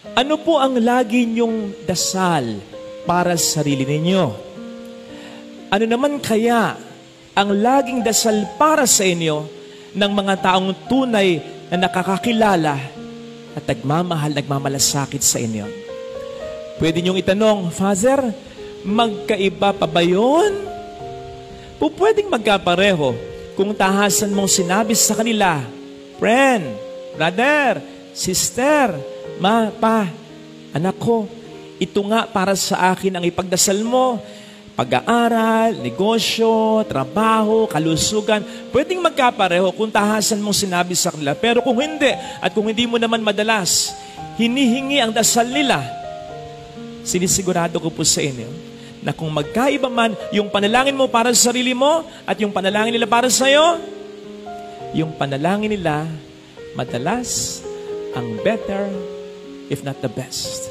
Ano po ang lagi niyong dasal para sa sarili ninyo? Ano naman kaya ang laging dasal para sa inyo ng mga taong tunay na nakakakilala at nagmamahal, nagmamalasakit sa inyo? Pwede niyong itanong, Father, magkaiba pa ba yun? Pwedeng magkapareho kung tahasan mong sinabi sa kanila, friend, brother, sister, ma, pa, anak ko, ito nga para sa akin ang ipagdasal mo. Pag-aaral, negosyo, trabaho, kalusugan, pwedeng magkapareho kung tahasan mong sinabi sa kanila. Pero kung hindi, at kung hindi mo naman madalas hinihingi ang dasal nila, sinisigurado ko po sa inyo na kung magkaiba man yung panalangin mo para sa sarili mo at yung panalangin nila para sa iyo, yung panalangin nila madalas ang better, if not the best.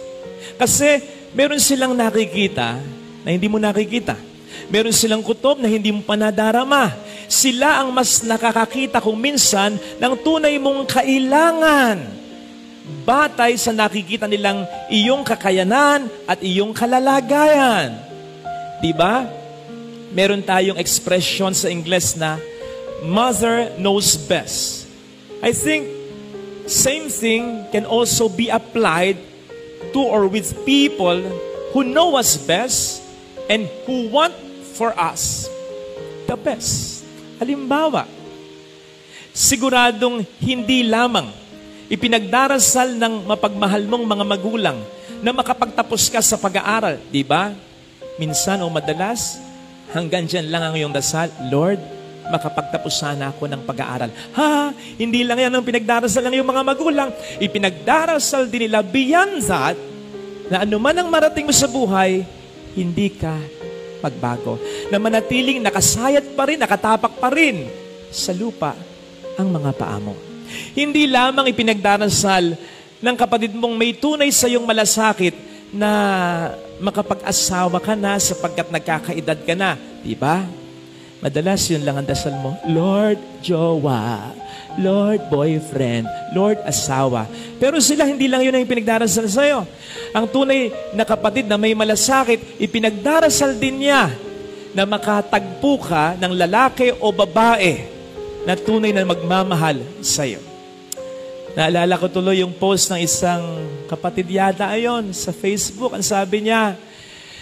Kasi meron silang nakikita na hindi mo nakikita. Meron silang kutob na hindi mo pa nadarama. Sila ang mas nakakakita kung minsan ng tunay mong kailangan. Batay sa nakikita nilang iyong kakayanan at iyong kalalagayan. Diba? Meron tayong expression sa Ingles na mother knows best. I think same thing can also be applied to or with people who know us best and who want for us the best. Halimbawa, siguradong hindi lamang ipinagdarasal ng mapagmahal mong mga magulang na makapagtapos ka sa pag-aaral, di ba? Minsan o madalas, hanggang dyan lang ang iyong dasal, Lord, makapagtapos sana ako ng pag-aaral. Hindi lang yan ang pinagdarasal ng iyong mga magulang. Ipinagdarasal din nila beyond that, na anuman ang marating mo sa buhay, hindi ka magbago. Na manatiling nakasayat pa rin, nakatapak pa rin sa lupa ang mga paa mo. Hindi lamang ipinagdarasal ng kapatid mong may tunay sa iyong malasakit na makapag-asawa ka na sapagkat nagkakaedad ka na. Diba? Madalas yun lang ang dasal mo, Lord, jowa. Lord, boyfriend. Lord, asawa. Pero sila, hindi lang yun ang ipinagdarasal sa'yo. Ang tunay na kapatid na may malasakit, ipinagdarasal din niya na makatagpo ka ng lalaki o babae na tunay na magmamahal sa'yo. Naalala ko tuloy yung post ng isang kapatid yata ayon sa Facebook. Ang sabi niya,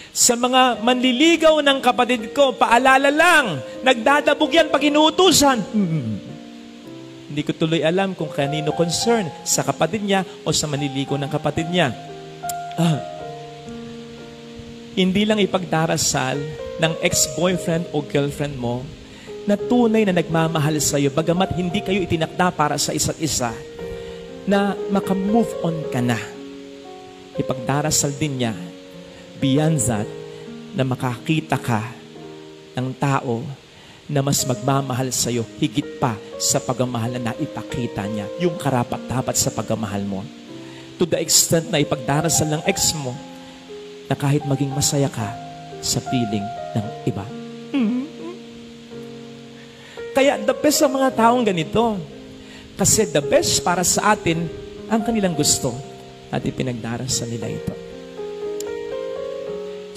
sa mga manliligaw ng kapatid ko, paalala lang, nagdadabog yan pag inuutusan. Hindi ko tuloy alam kung kanino concern, sa kapatid niya o sa manliligaw ng kapatid niya. Hindi lang ipagdarasal ng ex-boyfriend o girlfriend mo na tunay na nagmamahal sa iyo, bagamat hindi kayo itinakda para sa isa't isa, na makamove on ka na. Ipagdarasal din niya beyond that, na makakita ka ng tao na mas magmamahal sa iyo higit pa sa pagmamahal na ipakita niya, yung karapat-dapat sa pagmamahal mo. To the extent na ipagdarasal ng ex mo na kahit maging masaya ka sa feeling ng iba. Kaya the best sa mga taong ganito. Kasi the best para sa atin ang kanilang gusto at ipinagdarasal nila ito.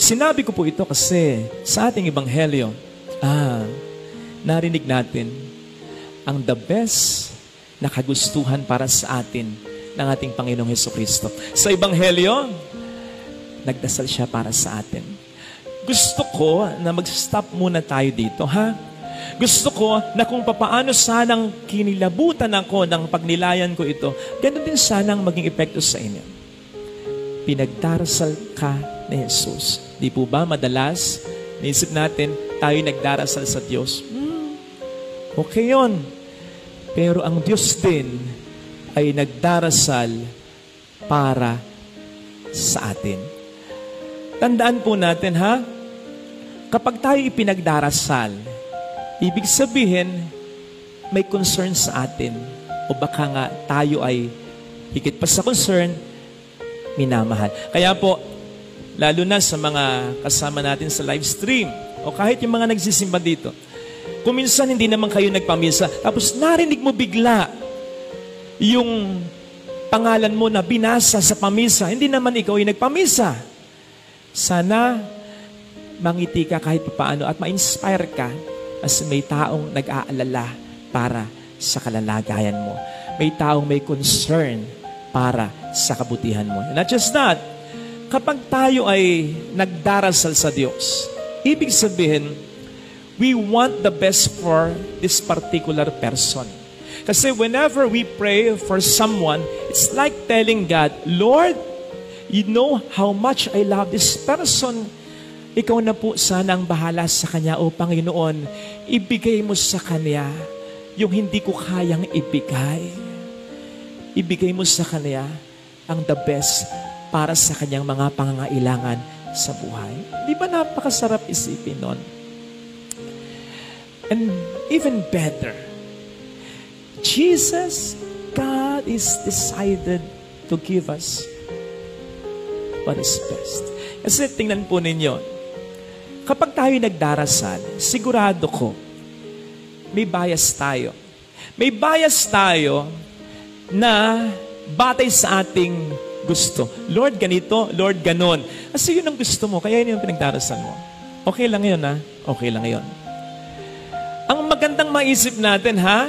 Sinabi ko po ito kasi sa ating ebanghelyo, narinig natin ang the best na kagustuhan para sa atin ng ating Panginoong Hesukristo. Sa ebanghelyo, nagdasal siya para sa atin. Gusto ko na mag-stop muna tayo dito, Gusto ko na kung papaano sanang kinilabutan ako ng pagnilayan ko ito, ganun din sanang maging epekto sa inyo. Pinagdarasal ka ni Jesus. Di po ba madalas, naisip natin, tayo nagdarasal sa Diyos? Okay yun. Pero ang Diyos din ay nagdarasal para sa atin. Tandaan po natin, kapag tayo ipinagdarasal, ibig sabihin, may concern sa atin. O baka nga tayo ay higit pa sa concern, minamahal. Kaya po, lalo na sa mga kasama natin sa live stream, o kahit yung mga nagsisimba dito, kung minsan hindi naman kayo nagpamisa, tapos narinig mo bigla yung pangalan mo na binasa sa pamisa, hindi naman ikaw ay nagpamisa. Sana mangiti ka kahit paano at ma-inspire ka as may taong nag-aalala para sa kalalagayan mo. May taong may concern para sa kabutihan mo. Not just that, kapag tayo ay nagdarasal sa Diyos, ibig sabihin, we want the best for this particular person. Kasi whenever we pray for someone, it's like telling God, Lord, you know how much I love this person. Ikaw na po sana ang bahala sa kanya, O Panginoon. Ibigay mo sa kanya yung hindi ko kayang ibigay. Ibigay mo sa kanya ang the best para sa kanyang mga pangangailangan sa buhay. Di ba napakasarap isipin nun? And even better, Jesus, God is decided to give us what is best. Kasi tingnan po ninyo, kapag tayo nagdarasal, sigurado ko, may bias tayo. May bias tayo na batay sa ating gusto. Lord, ganito. Lord, ganon. Kasi yun ang gusto mo. Kaya yun yung pinagdarasal mo. Okay lang yun, ha? Okay lang yun. Ang magandang maisip natin, ha?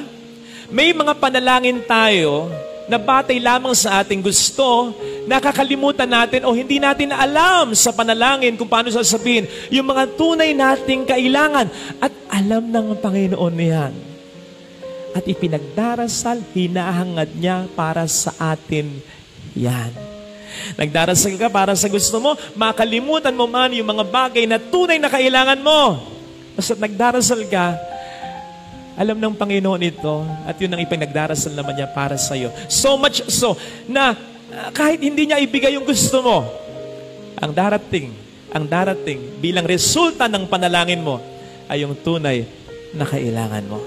May mga panalangin tayo na batay lamang sa ating gusto, nakakalimutan natin o hindi natin alam sa panalangin kung paano sasabihin yung mga tunay nating kailangan. At alam ng Panginoon yan. At ipinagdarasal, hinahangad niya para sa atin yan. Nagdarasal ka para sa gusto mo, makalimutan mo man yung mga bagay na tunay na kailangan mo. Basta nagdarasal ka, alam ng Panginoon ito, at yun ang ipinagdarasal naman niya para sa iyo. So much so, na kahit hindi niya ibigay yung gusto mo, ang darating bilang resulta ng panalangin mo, ay yung tunay na kailangan mo.